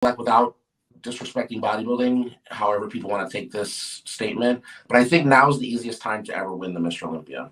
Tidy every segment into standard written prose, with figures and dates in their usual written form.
like without disrespecting bodybuilding, however people want to take this statement, but I think now is the easiest time to ever win the Mr. Olympia.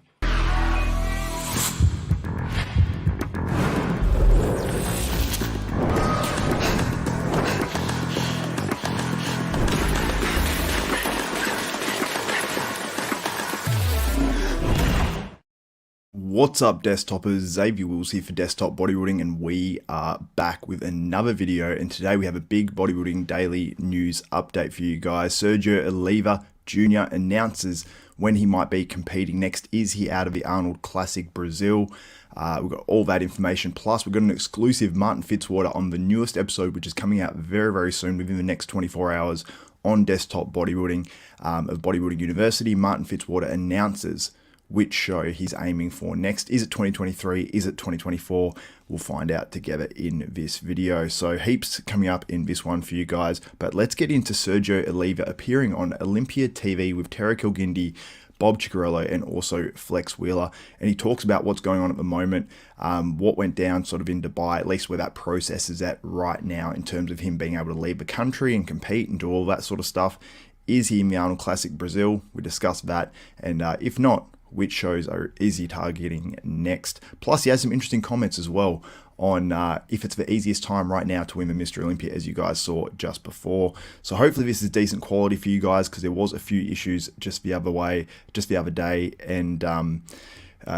What's up, Desktopers? Xavier Wills here for Desktop Bodybuilding, and we are back with another video. And today we have a big bodybuilding daily news update for you guys. Sergio Oliva Jr. announces when he might be competing next. Is he out of the Arnold Classic Brazil? We've got all that information. Plus, we've got an exclusive Martin Fitzwater on the newest episode, which is coming out very, very soon, within the next 24 hours on Desktop Bodybuilding of Bodybuilding University. Martin Fitzwater announces which show he's aiming for next. Is it 2023? Is it 2024? We'll find out together in this video. So heaps coming up in this one for you guys. But let's get into Sergio Oliva appearing on Olympia TV with Tara Kilgindi, Bob Ciccarello, and also Flex Wheeler. And he talks about what's going on at the moment, what went down sort of in Dubai, at least where that process is at right now in terms of him being able to leave the country and compete and do all that sort of stuff. Is he in the Arnold Classic Brazil? We discussed that. And if not, which shows is he targeting next? Plus, he has some interesting comments as well on if it's the easiest time right now to win the Mr. Olympia, as you guys saw just before. So hopefully this is decent quality for you guys, because there was a few issues just the other day, and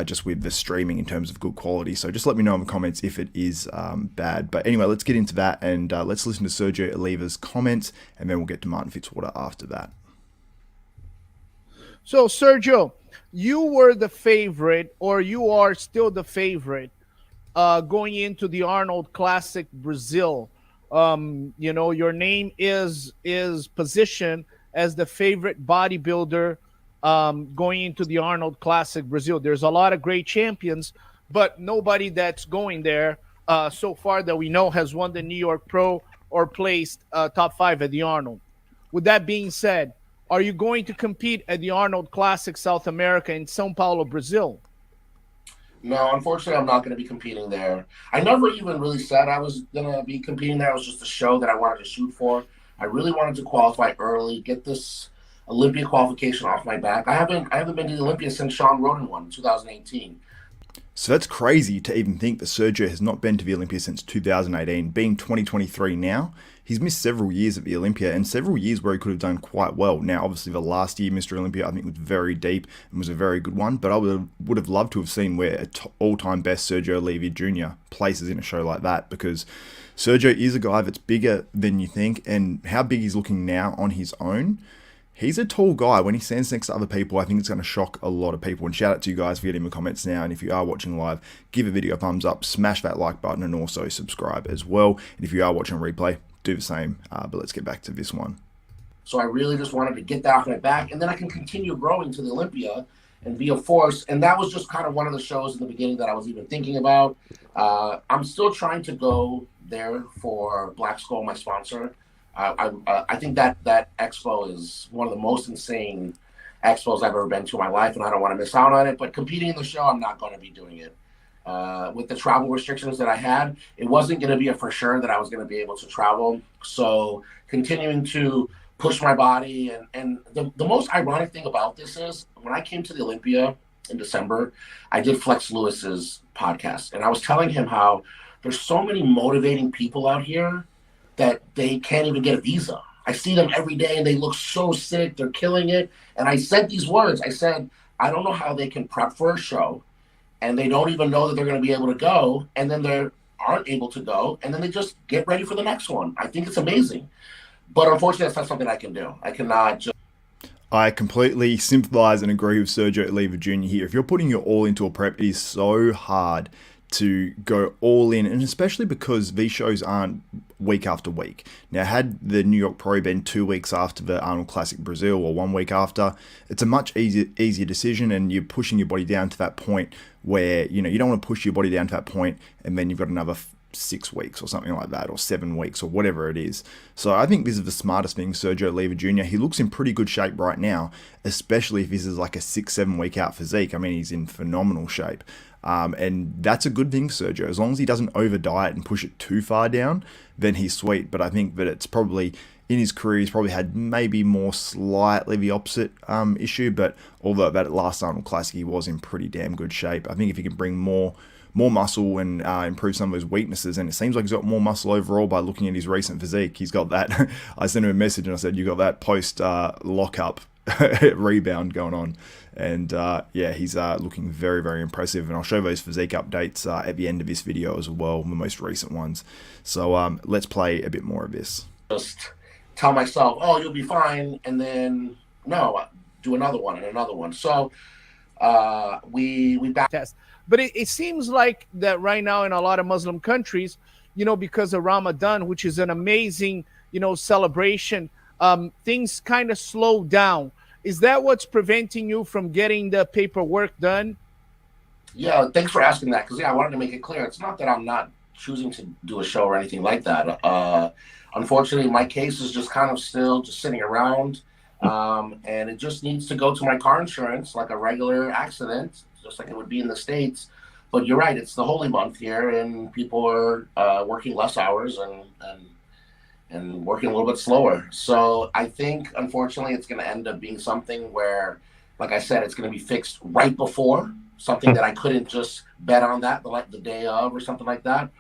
just with the streaming in terms of good quality. So just let me know in the comments if it is bad. But anyway, let's get into that, and let's listen to Sergio Oliva's comments, and then we'll get to Martin Fitzwater after that. So Sergio, you were the favorite, or you are still the favorite, going into the Arnold Classic Brazil. You know, your name is positioned as the favorite bodybuilder going into the Arnold Classic Brazil. There's a lot of great champions, but nobody that's going there so far that we know has won the New York Pro or placed top 5 at the Arnold. With that being said, are you going to compete at the Arnold Classic South America in São Paulo, Brazil? No, unfortunately, I'm not going to be competing there. I never even really said I was going to be competing there. It was just a show that I wanted to shoot for. I really wanted to qualify early, get this Olympia qualification off my back. I haven't been to the Olympia since Sean Roden won in 2018. So that's crazy to even think that Sergio has not been to the Olympia since 2018, being 2023 now. He's missed several years at the Olympia, and several years where he could have done quite well. Now, obviously, the last year, Mr. Olympia, I think, was very deep and was a very good one, but I would have loved to have seen where an all-time best Sergio Oliva Jr. places in a show like that, because Sergio is a guy that's bigger than you think, and how big he's looking now on his own. He's a tall guy. When he stands next to other people, I think it's going to shock a lot of people. And shout out to you guys for getting the comments now. And if you are watching live, give a video a thumbs up, smash that like button, and also subscribe as well. And if you are watching replay, do the same. But let's get back to this one. So I really just wanted to get that off my back, and then I can continue growing to the Olympia and be a force. And that was just kind of one of the shows in the beginning that I was even thinking about. I'm still trying to go there for Black Skull, my sponsor. I think that expo is one of the most insane expos I've ever been to in my life, and I don't want to miss out on it. But competing in the show, I'm not going to be doing it. With the travel restrictions that I had, it wasn't going to be a for sure that I was going to be able to travel. So continuing to push my body. And the most ironic thing about this is when I came to the Olympia in December, I did Flex Lewis's podcast. And I was telling him how there's so many motivating people out here that they can't even get a visa. I see them every day and they look so sick. They're killing it. And I said these words. I said, I don't know how they can prep for a show and they don't even know that they're going to be able to go. And then they aren't able to go. And then they just get ready for the next one. I think it's amazing. But unfortunately, that's not something I can do. I cannot just... I completely sympathize and agree with Sergio Oliva Jr. here. If you're putting your all into a prep, it is so hard to go all in, and especially because these shows aren't week after week. Now, had the New York Pro been 2 weeks after the Arnold Classic Brazil or 1 week after, it's a much easier decision, and you're pushing your body down to that point where, you know, you don't want to push your body down to that point and then you've got another 6 weeks or something like that, or 7 weeks, or whatever it is. So I think this is the smartest thing, Sergio Oliva Jr. He looks in pretty good shape right now, especially if this is like a 6-7 week out physique. I mean, he's in phenomenal shape. And that's a good thing for Sergio. As long as he doesn't over diet and push it too far down, then he's sweet. But I think that it's probably, in his career, he's probably had maybe more slightly the opposite issue. But although that last Arnold Classic, he was in pretty damn good shape. I think if he can bring more muscle and improve some of his weaknesses, and it seems like he's got more muscle overall by looking at his recent physique. He's got that. I sent him a message and I said, you got that post lockup rebound going on. And yeah, he's looking very, very impressive. And I'll show those physique updates at the end of this video as well, the most recent ones. So let's play a bit more of this. Just tell myself, oh, you'll be fine. And then, no, do another one and another one. So we back test. But it seems like that right now in a lot of Muslim countries, you know, because of Ramadan, which is an amazing, you know, celebration, things kind of slow down. Is that what's preventing you from getting the paperwork done? Yeah, thanks for asking that, because yeah, I wanted to make it clear. It's not that I'm not choosing to do a show or anything like that. Unfortunately, my case is just kind of still just sitting around, and it just needs to go to my car insurance like a regular accident, just like it would be in the States. But you're right, it's the holy month here, and people are working less hours and working a little bit slower. So I think, unfortunately, it's going to end up being something where, like I said, it's going to be fixed right before, something that I couldn't just bet on that the day of or something like that.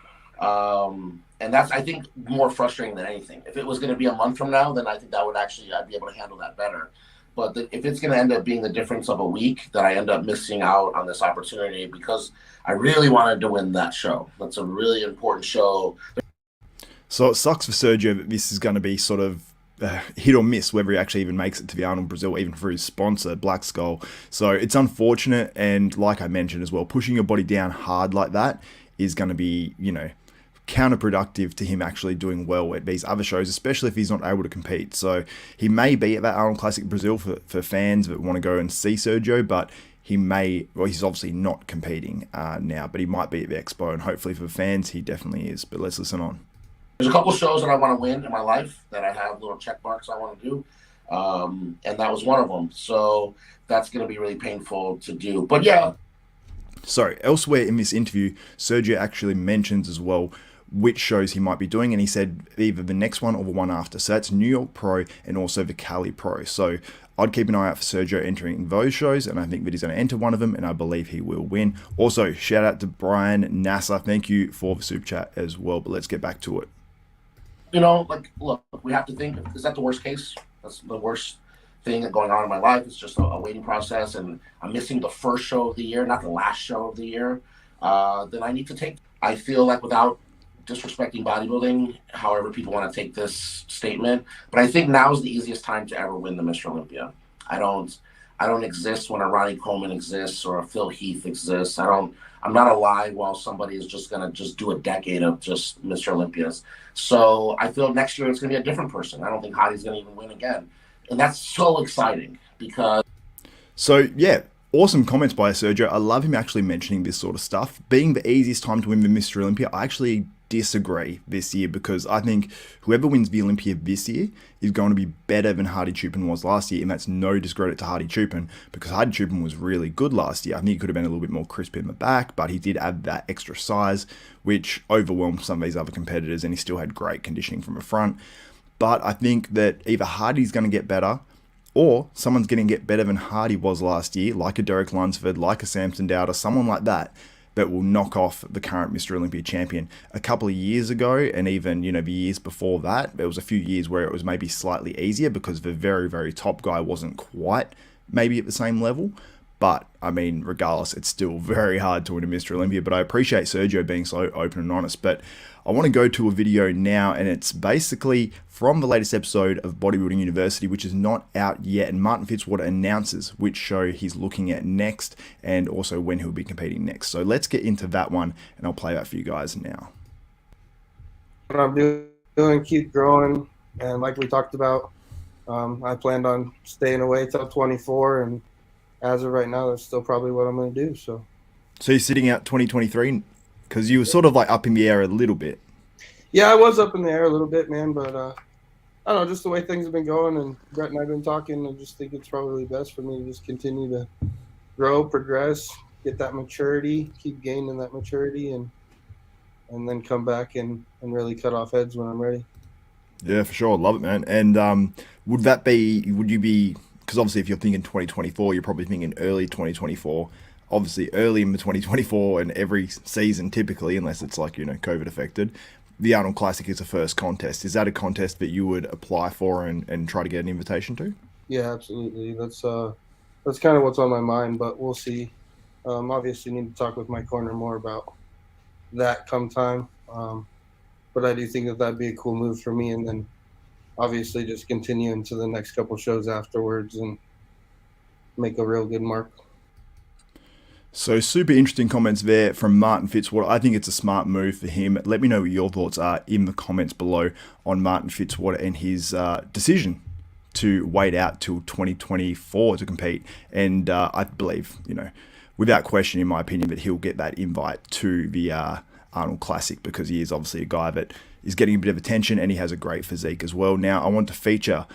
And that's, I think, more frustrating than anything. If it was going to be a month from now, then I think that would actually, I'd be able to handle that better. But if it's going to end up being the difference of a week, that I end up missing out on this opportunity because I really wanted to win that show. That's a really important show. So it sucks for Sergio that this is going to be sort of hit or miss whether he actually even makes it to the Arnold Brazil, even for his sponsor, Black Skull. So it's unfortunate, and like I mentioned as well, pushing your body down hard like that is going to be, you know, counterproductive to him actually doing well at these other shows, especially if he's not able to compete. So he may be at that Arnold Classic Brazil for fans that want to go and see Sergio, but he may, well, he's obviously not competing now, but he might be at the Expo, and hopefully for fans, he definitely is. But let's listen on. There's a couple shows that I want to win in my life that I have little check marks I want to do. And that was one of them. So that's going to be really painful to do. But yeah. So elsewhere in this interview, Sergio actually mentions as well which shows he might be doing. And he said either the next one or the one after. So that's New York Pro and also the Cali Pro. So I'd keep an eye out for Sergio entering those shows, and I think that he's going to enter one of them, and I believe he will win. Also, shout out to Brian Nasser. Thank you for the super chat as well, but let's get back to it. You know, like, look, we have to think, is that the worst case? That's the worst thing going on in my life. It's just a waiting process, and I'm missing the first show of the year, not the last show of the year. Then I need to take, I feel like, without disrespecting bodybuilding, however people want to take this statement, but I think now is the easiest time to ever win the Mr. Olympia. I don't exist when a Ronnie Coleman exists or a Phil Heath exists. I'm not alive while somebody is just going to just do a decade of just Mr. Olympias. So I feel next year it's going to be a different person. I don't think Hadi's going to even win again. And that's so exciting because... So, yeah, awesome comments by Sergio. I love him actually mentioning this sort of stuff. Being the easiest time to win the Mr. Olympia, I actually disagree this year, because I think whoever wins the Olympia this year is going to be better than Hadi Choopan was last year, and that's no discredit to Hadi Choopan, because Hadi Choopan was really good last year. I think he could have been a little bit more crisp in the back, but he did add that extra size, which overwhelmed some of these other competitors, and he still had great conditioning from the front. But I think that either Hadi's going to get better, or someone's going to get better than Hadi was last year, like a Derek Lunsford, like a Samson Dowd, someone like that, that will knock off the current Mr. Olympia champion. A couple of years ago, and even, you know, the years before that, there was a few years where it was maybe slightly easier because the very, very top guy wasn't quite maybe at the same level. But, I mean, regardless, it's still very hard to win a Mr. Olympia. But I appreciate Sergio being so open and honest. But I want to go to a video now, and it's basically from the latest episode of Bodybuilding University, which is not out yet. And Martin Fitzwater announces which show he's looking at next, and also when he'll be competing next. So let's get into that one, and I'll play that for you guys now. What I'm doing, keep growing. And like we talked about, I planned on staying away till 24, and as of right now, that's still probably what I'm going to do. So you're sitting out 2023 because you were sort of like up in the air a little bit. Yeah, I was up in the air a little bit, man. But I don't know, just the way things have been going, and Brett and I have been talking, I just think it's probably best for me to just continue to grow, progress, get that maturity, keep gaining that maturity, and then come back and really cut off heads when I'm ready. Yeah, for sure. Love it, man. And would you be, because obviously if you're thinking 2024, you're probably thinking early 2024. Obviously early in the 2024 and every season typically, unless it's like, COVID affected, the Arnold Classic is the first contest. Is that a contest that you would apply for and try to get an invitation to? Yeah, absolutely. That's kind of what's on my mind, but we'll see. Obviously need to talk with my corner more about that come time. But I do think that'd be a cool move for me, and then obviously just continue into the next couple shows afterwards and make a real good mark. So super interesting comments there from Martin Fitzwater. I think it's a smart move for him. Let me know what your thoughts are in the comments below on Martin Fitzwater and his decision to wait out till 2024 to compete. And I believe, without question, in my opinion, that he'll get that invite to the Arnold Classic, because he is obviously a guy that is getting a bit of attention and he has a great physique as well. Now, I want to feature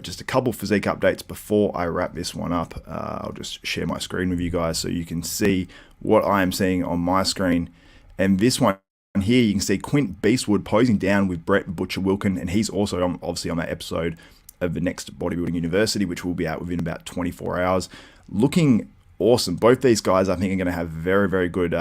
just a couple physique updates before I wrap this one up. I'll just share my screen with you guys so you can see what I am seeing on my screen. And this one here, you can see Quint Beastwood posing down with Brett Butcher Wilkin, and he's also obviously on that episode of the next Bodybuilding University, which will be out within about 24 hours. Looking awesome. Both these guys, I think, are going to have very, very good,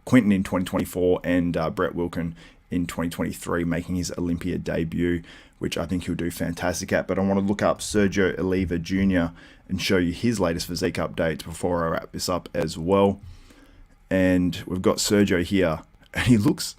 Quentin in 2024 and Brett Wilkin in 2023, making his Olympia debut, which I think he'll do fantastic at. But I want to look up Sergio Oliva Jr. and show you his latest physique updates before I wrap this up as well. And we've got Sergio here, and he looks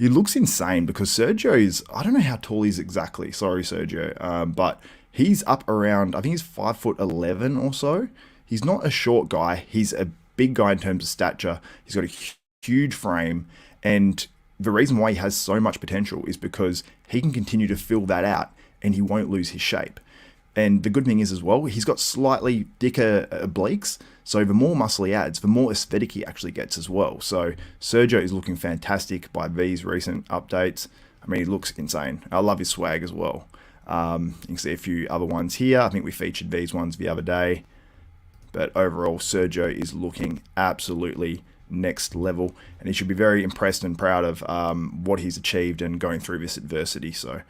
insane, because Sergio is, I don't know how tall he is exactly. Sorry, Sergio. But he's up around, I think he's 5'11" or so. He's not a short guy. He's a big guy in terms of stature. He's got a huge frame, and the reason why he has so much potential is because he can continue to fill that out and he won't lose his shape. And the good thing is as well, he's got slightly thicker obliques, so the more muscle he adds, the more aesthetic he actually gets as well. So Sergio is looking fantastic by these recent updates. I mean, he looks insane. I love his swag as well. You can see a few other ones here. I think we featured these ones the other day. But overall, Sergio is looking absolutely next level, and he should be very impressed and proud of what he's achieved and going through this adversity. So,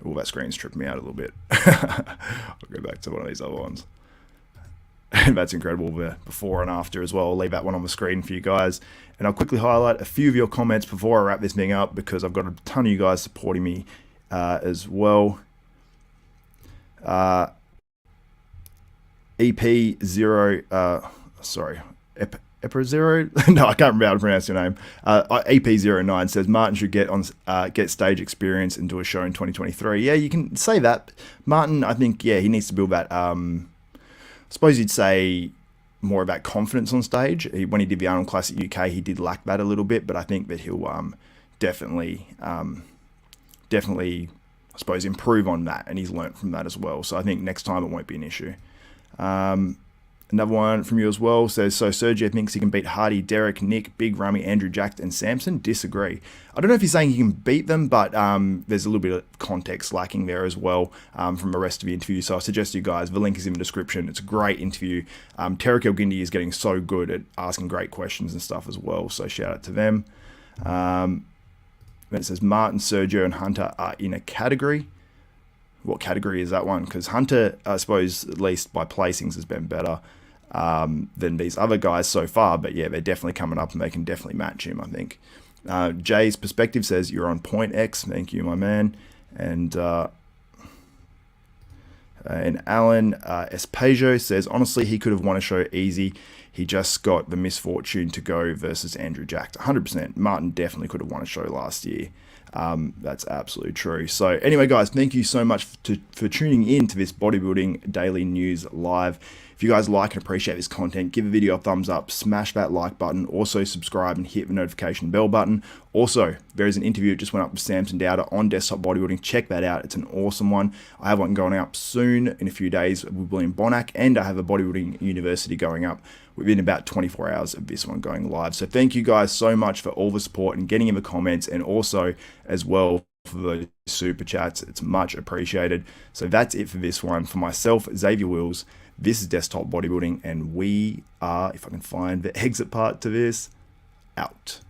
that screen's tripped me out a little bit. I'll go back to one of these other ones. And that's incredible, the before and after as well. I'll leave that one on the screen for you guys, and I'll quickly highlight a few of your comments before I wrap this thing up, because I've got a ton of you guys supporting me as well. EP0, sorry, Epro0? No, I can't remember how to pronounce your name. EP09 says Martin should get stage experience and do a show in 2023. Yeah, you can say that. Martin, I think, yeah, he needs to build that, I suppose you'd say, more about confidence on stage. When he did the Arnold Classic UK, he did lack that a little bit, but I think that he'll definitely, I suppose, improve on that, and he's learnt from that as well. So I think next time it won't be an issue. Another one from you as well says, so Sergio thinks he can beat Hardy, Derek, Nick, Big Rummy, Andrew Jack, and Samson. Disagree. I don't know if he's saying he can beat them, but there's a little bit of context lacking there as well from the rest of the interview. So I suggest you guys, the link is in the description. It's a great interview. Tarek El-Gindi is getting so good at asking great questions and stuff as well. So shout out to them. Then it says Martin, Sergio, and Hunter are in a category. What category is that one? Because Hunter, I suppose, at least by placings, has been better than these other guys so far. But yeah, they're definitely coming up and they can definitely match him, I think. Jay's perspective says, you're on point, X. Thank you, my man. And Alan Espejo says, honestly, he could have won a show easy. He just got the misfortune to go versus Andrew Jack. 100%. Martin definitely could have won a show last year. That's absolutely true. So anyway, guys, thank you so much for tuning in to this Bodybuilding Daily News Live. If you guys like and appreciate this content, give the video a thumbs up, smash that like button, also subscribe and hit the notification bell button. Also, there is an interview that just went up with Samson Dowder on Desktop Bodybuilding. Check that out. It's an awesome one. I have one going up soon in a few days with William Bonac, and I have a Bodybuilding University going up within about 24 hours of this one going live. So thank you guys so much for all the support and getting in the comments, and also as well of those super chats. It's much appreciated. So that's it for this one. For myself, Xavier Wills, this is Desktop Bodybuilding, and we are, if I can find the exit part to this, out.